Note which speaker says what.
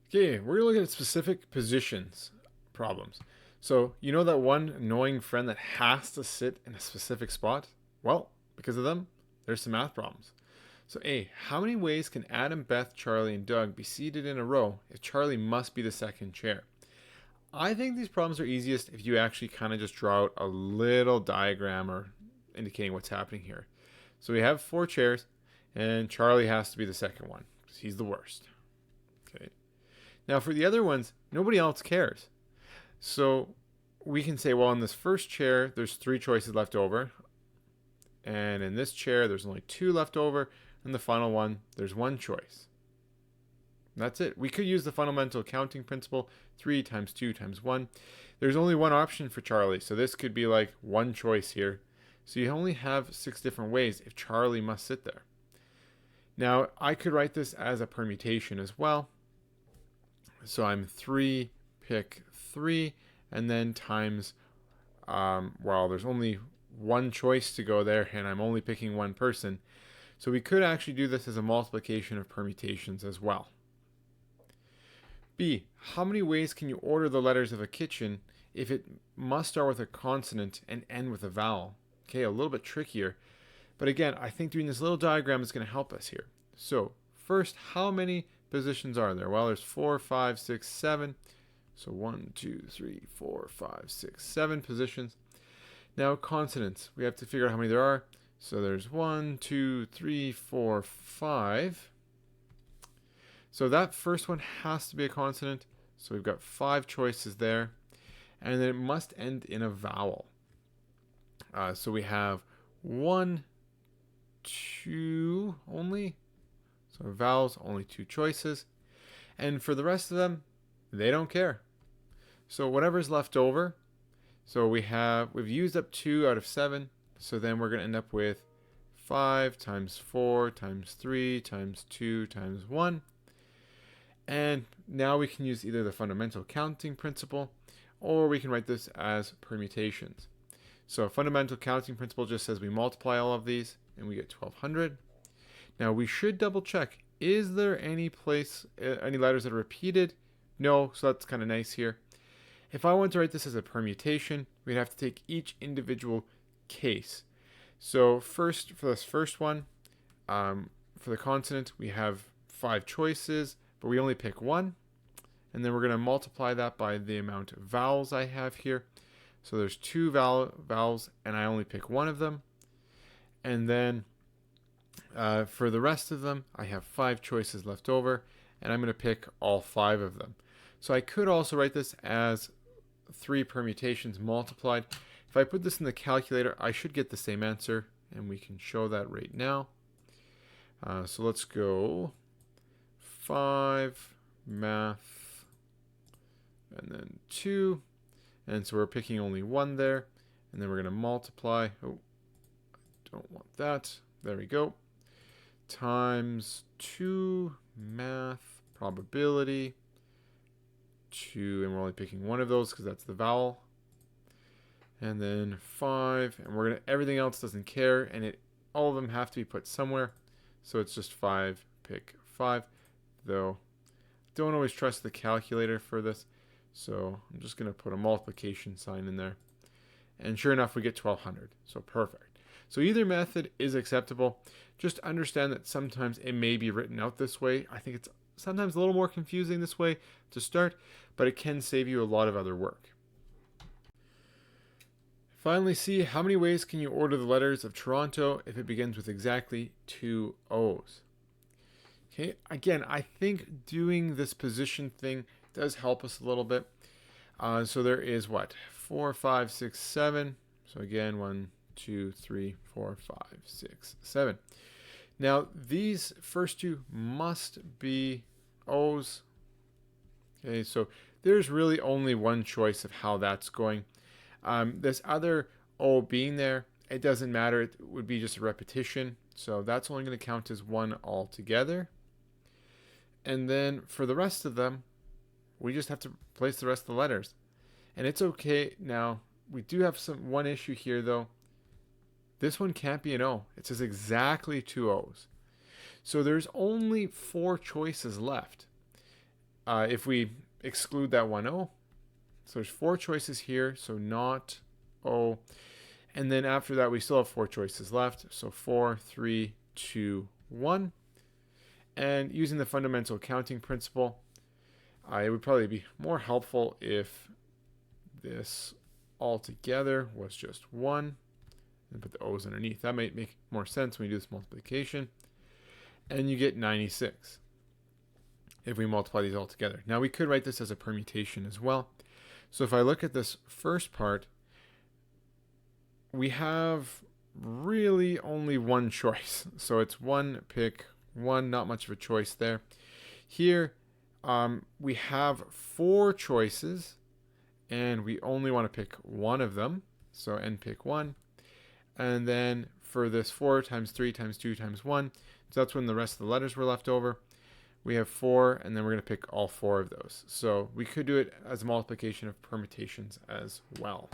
Speaker 1: Okay, we're going to look at specific positions problems. So, you know that one annoying friend that has to sit in a specific spot? Well, because of them, there's some math problems. So, A, how many ways can Adam, Beth, Charlie, and Doug be seated in a row if Charlie must be the second chair? I think these problems are easiest if you actually kind of just draw out a little diagram or indicating what's happening here. So we have 4 chairs, and Charlie has to be the second one because he's the worst. Okay. Now for the other ones, nobody else cares. So we can say, well, in this first chair, there's 3 choices left over. And in this chair, there's only 2 left over. And the final one, there's 1 choice. That's it. We could use the fundamental counting principle, 3 times 2 times 1. There's only one option for Charlie, so this could be like 1 choice here. So you only have 6 different ways if Charlie must sit there. Now, I could write this as a permutation as well. So I'm 3, pick 3, and then times, well, there's only 1 choice to go there, and I'm only picking 1 person. So we could actually do this as a multiplication of permutations as well. B, how many ways can you order the letters of a kitchen if it must start with a consonant and end with a vowel? Okay, a little bit trickier. But again, I think doing this little diagram is going to help us here. So first, how many positions are there? Well, there's 4, 5, 6, 7. So 1, 2, 3, 4, 5, 6, 7 positions. Now consonants, we have to figure out how many there are. So there's 1, 2, 3, 4, 5. So that first one has to be a consonant. So we've got 5 choices there. And then it must end in a vowel. So we have 1, 2 only. So vowels, only 2 choices. And for the rest of them, they don't care. So whatever's left over, so we've used up 2 out of 7. So then we're going to end up with 5 times 4 times 3 times 2 times 1. And now we can use either the fundamental counting principle, or we can write this as permutations. So fundamental counting principle just says we multiply all of these, and we get 1200. Now we should double check, is there any letters that are repeated? No, so that's kind of nice here. If I want to write this as a permutation, we'd have to take each individual case. So first, for this first one, for the consonant, we have 5 choices, but we only pick 1. And then we're going to multiply that by the amount of vowels I have here. So there's 2 vowels, and I only pick 1 of them. And then for the rest of them, I have 5 choices left over, and I'm going to pick all 5 of them. So I could also write this as 3 permutations multiplied. If I put this in the calculator, I should get the same answer, and we can show that right now. So let's go 5, math, and then 2. And so we're picking only 1 there, and then we're going to multiply. Oh, don't want that. There we go. Times 2, math, probability, 2, and we're only picking 1 of those because that's the vowel. And then 5, and everything else doesn't care, and all of them have to be put somewhere. So it's just 5, pick 5, though don't always trust the calculator for this. So I'm just going to put a multiplication sign in there. And sure enough, we get 1200. So perfect. So either method is acceptable. Just understand that sometimes it may be written out this way. I think it's sometimes a little more confusing this way to start, but it can save you a lot of other work. Finally, see how many ways can you order the letters of Toronto if it begins with exactly 2 O's. Okay, again, I think doing this position thing does help us a little bit. So there is what? 4, 5, 6, 7. So again, 1, 2, 3, 4, 5, 6, 7. Now, these first 2 must be O's. Okay, so there's really only one choice of how that's going. This other O being there, it doesn't matter. It would be just a repetition. So that's only going to count as 1 altogether. And then for the rest of them, we just have to place the rest of the letters. And it's okay. Now, we do have one issue here, though. This one can't be an O. It says exactly 2 O's. So there's only 4 choices left. if we exclude that 1O, so there's 4 choices here, so not O. And then after that, we still have 4 choices left. So 4, 3, 2, 1. And using the fundamental counting principle, it would probably be more helpful if this altogether was just 1. And put the O's underneath. That might make more sense when you do this multiplication. And you get 96 if we multiply these all together. Now we could write this as a permutation as well. So if I look at this first part, we have really only one choice. So it's one pick, one, not much of a choice there. Here, we have 4 choices, and we only want to pick one of them. So n pick 1. And then for this 4 times 3 times 2 times 1, so that's when the rest of the letters were left over. We have 4, and then we're going to pick all 4 of those. So we could do it as a multiplication of permutations as well.